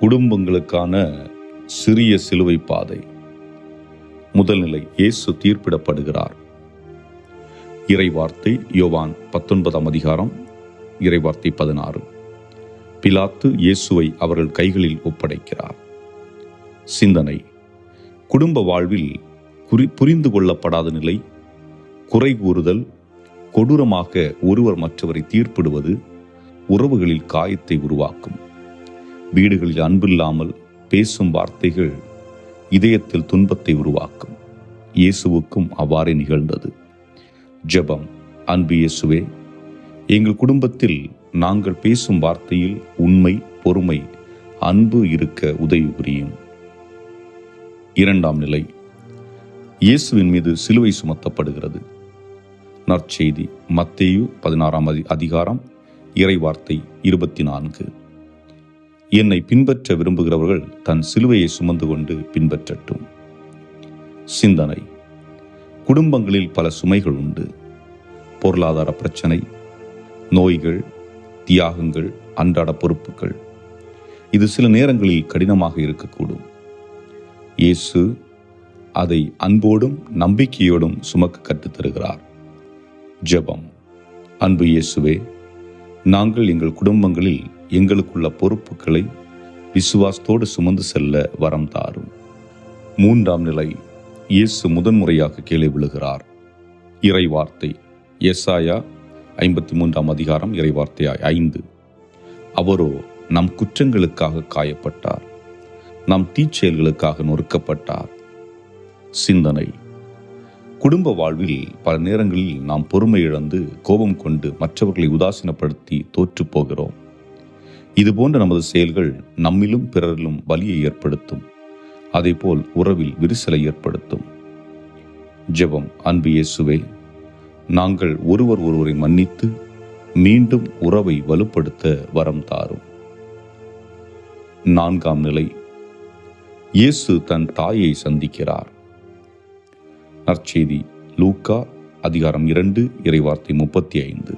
குடும்பங்களுக்கான சிறிய சிலுவை பாதை. முதல் நிலை, இயேசு தீர்ப்பிடப்படுகிறார். இறைவார்த்தை யோவான் 19ஆம் அதிகாரம் இறைவார்த்தை 16. பிலாத்து இயேசுவை அவர்கள் கைகளில் ஒப்படைக்கிறார். சிந்தனை: குடும்ப வாழ்வில் புரிந்து கொள்ளப்படாத நிலை, குறை கூறுதல், கொடூரமாக ஒருவர் மற்றவரை தீர்ப்பிடுவது உறவுகளில் காயத்தை உருவாக்கும். வீடுகளில் அன்பில்லாமல் பேசும் வார்த்தைகள் இதயத்தில் துன்பத்தை உருவாக்கும். இயேசுவுக்கும் அவ்வாறே நிகழ்ந்தது. ஜெபம். அன்பு இயேசுவே, எங்கள் குடும்பத்தில் நாங்கள் பேசும் வார்த்தையில் உண்மை, பொறுமை, அன்பு இருக்க உதவி புரியும். இரண்டாம் நிலை, இயேசுவின் மீது சிலுவை சுமத்தப்படுகிறது. நற்செய்தி மத்தேயு 16ஆம் அதிகாரம் இறைவார்த்தை 24. என்னை பின்பற்ற விரும்புகிறவர்கள் தன் சிலுவையை சுமந்து கொண்டு பின்பற்றட்டும். சிந்தனை: குடும்பங்களில் பல சுமைகள் உண்டு. பொருளாதார பிரச்சனை, நோய்கள், தியாகங்கள், அன்றாட பொறுப்புகள். இது சில நேரங்களில் கடினமாக இருக்கக்கூடும். இயேசு அதை அன்போடும் நம்பிக்கையோடும் சுமக்க கற்றுத்தருகிறார். ஜெபம். அன்பு இயேசுவே, நாங்கள் எங்கள் குடும்பங்களில் எங்களுக்குள்ள பொறுப்புகளை விசுவாசத்தோடு சுமந்து செல்ல வரம் தாரும். மூன்றாம் நிலை, இயேசு முதன்முறையாக கீழே விழுகிறார். இறைவார்த்தை எசாயா 53ஆம் அதிகாரம் இறைவார்த்தை 5. அவரோ நம் குற்றங்களுக்காக காயப்பட்டார், நம் தீச்செயல்களுக்காக நொறுக்கப்பட்டார். சிந்தனை: குடும்ப வாழ்வில் பல நேரங்களில் நாம் பொறுமை இழந்து கோபம் கொண்டு மற்றவர்களை உதாசீனப்படுத்தி தோற்று போகிறோம். இதுபோன்ற நமது செயல்கள் நம்மிலும் பிறரிலும் வலியை ஏற்படுத்தும். அதேபோல் உறவில் விரிசலை ஏற்படுத்தும். ஜெபம். அன்பு இயேசுவே, நாங்கள் ஒருவரை மன்னித்து மீண்டும் உறவை வலுப்படுத்த வரம் தாரும். நான்காம் நிலை, இயேசு தன் தாயை சந்திக்கிறார். நற்செய்தி லூக்கா அதிகாரம் 2 இறைவார்த்தை 35.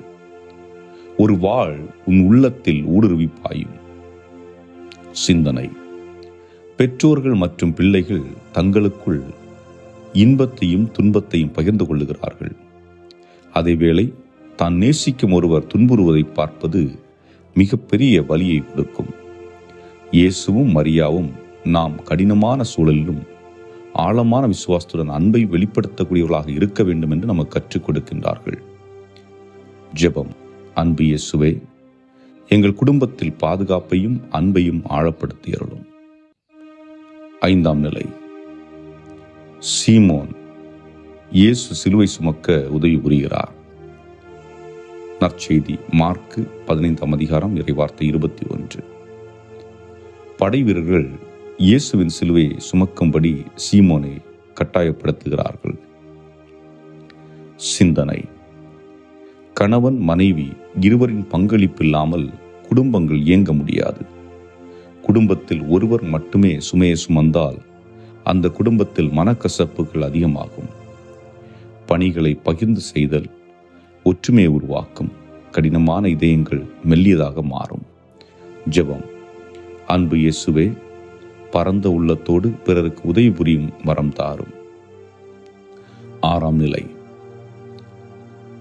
ஒரு வாள் உன் உள்ளத்தில் ஊடுருவி பாயும். சிந்தனை: பெற்றோர்கள் மற்றும் பிள்ளைகள் தங்களுக்குள் இன்பத்தையும் துன்பத்தையும் பகிர்ந்து கொள்ளுகிறார்கள். அதேவேளை தான் நேசிக்கும் ஒருவர் துன்புறுவதை பார்ப்பது மிகப்பெரிய வலியை கொடுக்கும். இயேசுவும் மரியாவும் நாம் கடினமான சூழலிலும் ஆழமான விசுவாசத்துடன் அன்பை வெளிப்படுத்தக்கூடியவர்களாக இருக்க வேண்டும் என்று நமக்கு கற்றுக் கொடுக்கின்றார்கள். ஜெபம். அன்பு இயேசுவே, எங்கள் குடும்பத்தில் பாதுகாப்பையும் அன்பையும் ஆழப்படுத்தி அருளும். ஐந்தாம் நிலை, சீமோன் இயேசு சிலுவை சுமக்க உதவி புரிகிறார். நற்செய்தி மார்க்கு 15ஆம் அதிகாரம் இறைவார்த்தை 21. படை வீரர்கள் இயேசுவின் சிலுவையை சுமக்கும்படி சீமோனை கட்டாயப்படுத்துகிறார்கள். சிந்தனை: கணவன் மனைவி இருவரின் பங்களிப்பில்லாமல் குடும்பங்கள் இயங்க முடியாது. குடும்பத்தில் ஒருவர் மட்டுமே சுமையை சுமந்தால் அந்த குடும்பத்தில் மனக்கசப்புகள் அதிகமாகும். பணிகளை பகிர்ந்து செய்தல் ஒற்றுமையை உருவாக்கும். கடினமான இதயங்கள் மெல்லியதாக மாறும். ஜெபம். அன்பு இயேசுவே, பரந்த உள்ளத்தோடு பிறருக்கு உதவி புரியும் வரம் தாரும். ஆறாம் நிலை,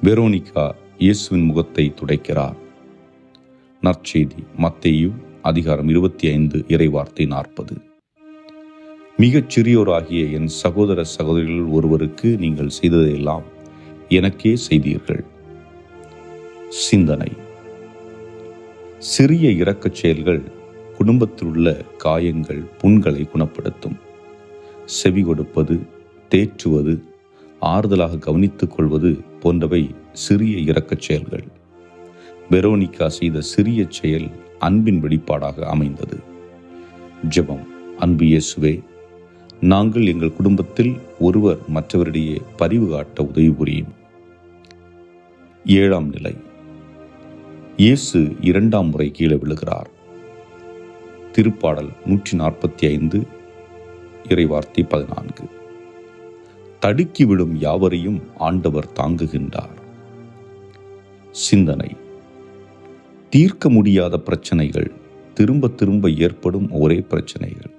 வெரோனிகா இயேசுவின் முகத்தை துடைக்கிறார். நற்செய்தி மத்தேயு அதிகாரம் 25 இறைவார்த்தை 40. மிகச் சிறியோராகிய என் சகோதர சகோதரிகள் ஒருவருக்கு நீங்கள் செய்ததையெல்லாம் எனக்கே செய்தீர்கள். சிந்தனை: சிறிய இரக்கச் செயல்கள் குடும்பத்தில் உள்ள காயங்கள், புண்களை குணப்படுத்தும். செவி கொடுப்பது, தேற்றுவது, ஆறுதலாக கவனித்துக் கொள்வது போன்றவை சிறிய இரக்கச் செயல்கள். வெரோனிகா செய்த சிறிய செயல் அன்பின் வெளிப்பாடாக அமைந்தது. ஜெபம். அன்பு இயேசுவே, நாங்கள் எங்கள் குடும்பத்தில் ஒருவர் மற்றவரிடையே பரிவு காட்ட உதவி புரியும். ஏழாம் நிலை, இயேசு 2ஆம் முறை கீழே விழுகிறார். திருப்பாடல் 145 இறைவார்த்தை 14. தடுக்கி விடும் யாவரையும் ஆண்டவர் தாங்குகின்றார். சிந்தனை: தீர்க்க முடியாத பிரச்சனைகள், திரும்ப திரும்ப ஏற்படும் ஒரே பிரச்சனைகள்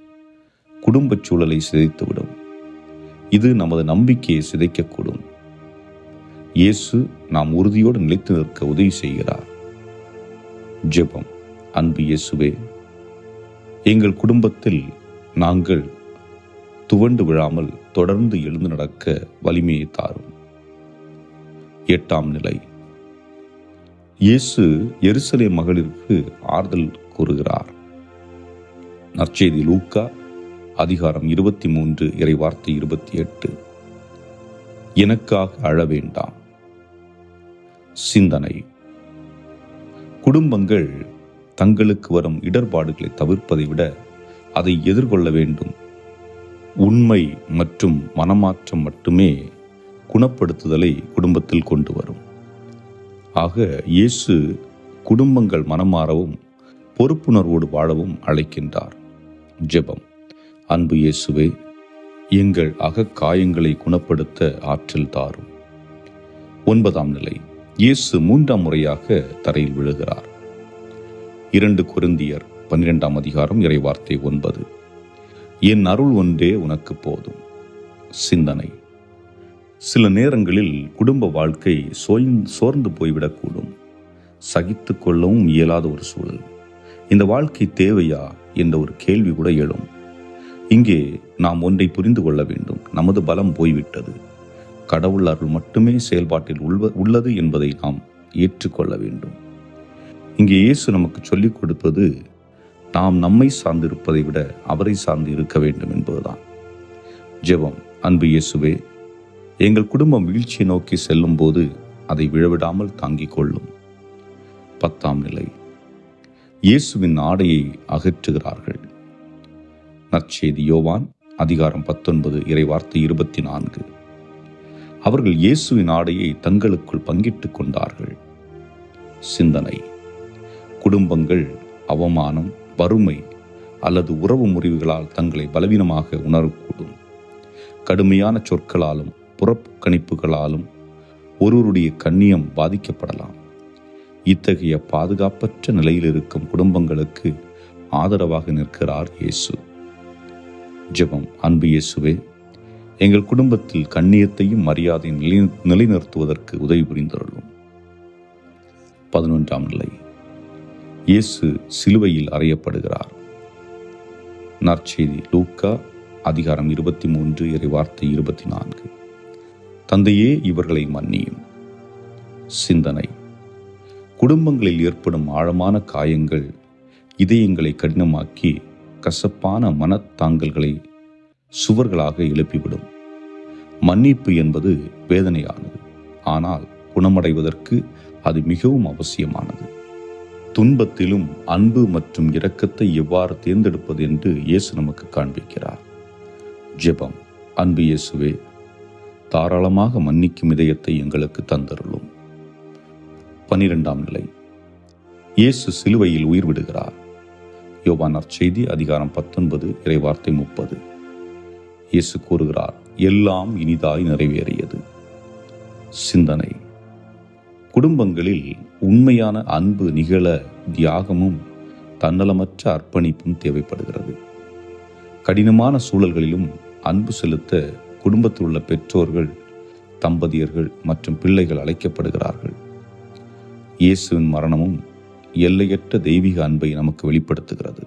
குடும்பச் சூழலை சிதைத்துவிடும். இது நமது நம்பிக்கையை சிதைக்கக்கூடும். இயேசு நாம் உறுதியோடு நிலைத்து நிற்க உதவி செய்கிறார். ஜெபம். அன்பு இயேசுவே, எங்கள் குடும்பத்தில் நாங்கள் துவண்டு விழாமல் தொடர்ந்து எழுந்து நடக்க வலிமையை தாரும். 8ஆம் நிலை. இயேசு எருசலேம் மகளிருக்கு ஆறுதல் கூறுகிறார். நற்செய்தி லூக்கா அதிகாரம் 23 இறைவார்த்தை 28. எனக்காக அழ வேண்டாம். சிந்தனை. குடும்பங்கள் தங்களுக்கு வரும் இடர்பாடுகளை தவிர்ப்பதை விட அதை எதிர்கொள்ள வேண்டும். உண்மை மற்றும் மனமாற்றம் மட்டுமே குணப்படுத்துதலை குடும்பத்தில் கொண்டு வரும். ஆக இயேசு குடும்பங்கள் மனமாறவும் பொறுப்புணர்வோடு வாழவும் அழைக்கின்றார். ஜெபம். அன்பு இயேசுவே, எங்கள் அகக்காயங்களை குணப்படுத்த ஆற்றல் தாரும். 9ஆம் நிலை. இயேசு 3ஆம் முறையாக தரையில் விழுகிறார். 2 கொரிந்தியர் 12ஆம் அதிகாரம் இறைவார்த்தை 9. என் அருள் ஒன்றே உனக்கு போதும். சிந்தனை. சில நேரங்களில் குடும்ப வாழ்க்கை சோர்ந்து போய்விடக்கூடும். சகித்து கொள்ளவும் இயலாத ஒரு சூழல். இந்த வாழ்க்கை தேவையா என்ற ஒரு கேள்வி கூட எழும். இங்கே நாம் ஒன்றை புரிந்து கொள்ள வேண்டும். நமது பலம் போய்விட்டது. கடவுள் அருள் மட்டுமே செயல்பாட்டில் உள்ளது என்பதை நாம் ஏற்றுக்கொள்ள வேண்டும். இங்கே இயேசு நமக்கு சொல்லிக் கொடுப்பது நாம் நம்மை சார்ந்திருப்பதை விட அவரை சார்ந்து இருக்க வேண்டும் என்பதுதான். ஜெபம். அன்பு இயேசுவே, எங்கள் குடும்பம் வீழ்ச்சியை நோக்கி செல்லும் போது அதை விழவிடாமல் தாங்கிக் கொள்ளும். 10ஆம் நிலை. இயேசுவின் ஆடையை அகற்றுகிறார்கள். நற்செய்தி யோவான் அதிகாரம் 19 இறைவார்த்தை 24. அவர்கள் இயேசுவின் ஆடையை தங்களுக்குள் பங்கிட்டுக் கொண்டார்கள். சிந்தனை. குடும்பங்கள் அவமானம், வறுமை அல்லது உறவு முறிவுகளால் தங்களை பலவீனமாக உணரக்கூடும். கடுமையான சொற்களாலும் புறக்கணிப்புகளாலும் ஒருவருடைய கண்ணியம் பாதிக்கப்படலாம். இத்தகைய பாதுகாப்பற்ற நிலையில் இருக்கும் குடும்பங்களுக்கு ஆதரவாக நிற்கிறார் இயேசு. ஜெபம். அன்பு இயேசுவே, எங்கள் குடும்பத்தில் கண்ணியத்தையும் மரியாதையும் நிலைநிறுத்துவதற்கு உதவி புரிந்தருளும். 11ஆம் நிலை. இயேசு சிலுவையில் அறையப்படுகிறார். நற்செய்தி லூக்கா அதிகாரம் 23 இறைவார்த்தை 24. தந்தையே, இவர்களை மன்னியும். சிந்தனை. குடும்பங்களில் ஏற்படும் ஆழமான காயங்கள் இதயங்களை கடினமாக்கி கசப்பான மனத்தாங்கல்களை சுவர்களாக எழுப்பிவிடும். மன்னிப்பு என்பது வேதனையானது, ஆனால் குணமடைவதற்கு அது மிகவும் அவசியமானது. துன்பத்திலும் அன்பு மற்றும் இரக்கத்தை எவ்வாறு தேர்ந்தெடுப்பது என்று இயேசு நமக்கு காண்பிக்கிறார். ஜெபம். அன்பு இயேசுவே, தாராளமாக மன்னிக்கும் இதயத்தை எங்களுக்கு தந்தருளும். 12ஆம் நிலை. இயேசு சிலுவையில் உயிர் விடுகிறார். யோவான் நற்செய்தி அதிகாரம் 19 இறைவார்த்தை 30. இயேசு கூறுகிறார், எல்லாம் இனிதாய் நிறைவேறியது. சிந்தனை. குடும்பங்களில் உண்மையான அன்பு நிகழ தியாகமும் தன்னலமற்ற அர்ப்பணிப்பும் தேவைப்படுகிறது. கடினமான சூழல்களிலும் அன்பு செலுத்த குடும்பத்தில் உள்ள பெற்றோர்கள், தம்பதியர்கள் மற்றும் பிள்ளைகள் அழைக்கப்படுகிறார்கள். இயேசுவின் மரணமும் எல்லையற்ற தெய்வீக அன்பை நமக்கு வெளிப்படுத்துகிறது.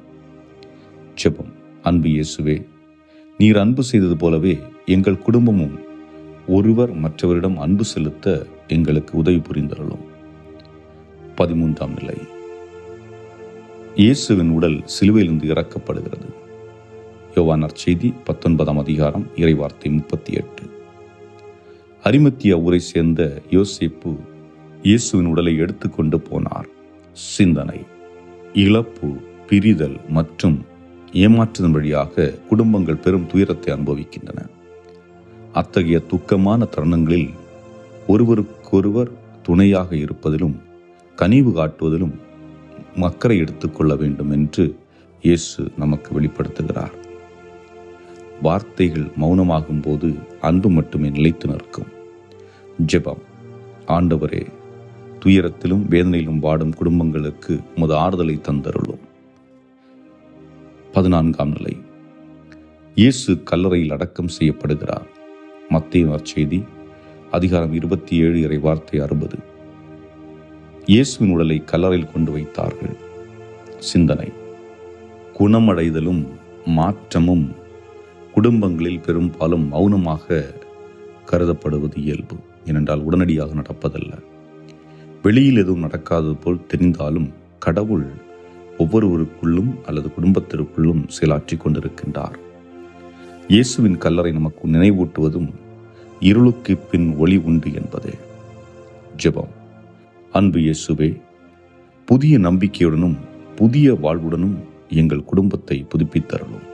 ஜெபம். அன்பு இயேசுவே, நீர் அன்பு செய்தது போலவே எங்கள் குடும்பமும் ஒருவர் மற்றவரிடம் அன்பு செலுத்த எங்களுக்கு உதவி புரிந்தருளும். 13ஆம் நிலை. இயேசுவின் உடல் சிலுவையிலிருந்து இறக்கப்படுகிறது. யோவான் நற்செய்தி 19ஆம் அதிகாரம் இறைவார்த்தை 38. அரிமத்தியா ஊரை சேர்ந்த யோசேப்பு இயேசுவின் உடலை எடுத்துக்கொண்டு போனார். சிந்தனை. இழப்பு, பிரிதல் மற்றும் ஏமாற்றுதல் வழியாக குடும்பங்கள் பெரும் துயரத்தை அனுபவிக்கின்றன. அத்தகைய துக்கமான தருணங்களில் ஒருவருக்கொருவர் துணையாக இருப்பதிலும் கனிவு காட்டுவதிலும் அக்கறை எடுத்துக்கொள்ள வேண்டும் என்று இயேசு நமக்கு வெளிப்படுத்துகிறார். வார்த்தைகள் மௌனமாகும் போது அன்பு மட்டுமே நிலைத்து நிற்கும். ஜெபம். ஆண்டவரே, துயரத்திலும் வேதனையிலும் வாடும் குடும்பங்களுக்கு உமது ஆறுதலை தந்தருளும். 14ஆம் நிலை. இயேசு கல்லறையில் அடக்கம் செய்யப்படுகிறார். மத்தேயு நற்செய்தி அதிகாரம் 27 இறை வார்த்தை 60. இயேசுவின் உடலை கல்லறையில் கொண்டு வைத்தார்கள். சிந்தனை: குணமடைதலும் மாற்றமும் குடும்பங்களில் பெரும்பாலும் மௌனமாக கருதப்படுவது இயல்பு. ஏனென்றால் உடனடியாக நடப்பதல்ல. வெளியில் எதுவும் நடக்காதது போல் தெரிந்தாலும் கடவுள் ஒவ்வொருவருக்குள்ளும் அல்லது குடும்பத்திற்குள்ளும் செயலாற்றிக் கொண்டிருக்கின்றார். இயேசுவின் கல்லறை நமக்கு நினைவூட்டுவதும் இருளுக்கு பின் ஒளி உண்டு என்பதே. ஜெபம். அன்பு இயேசுவே, புதிய நம்பிக்கையுடனும் புதிய வாழ்வுடனும் எங்கள் குடும்பத்தை புதுப்பித்தருளும்.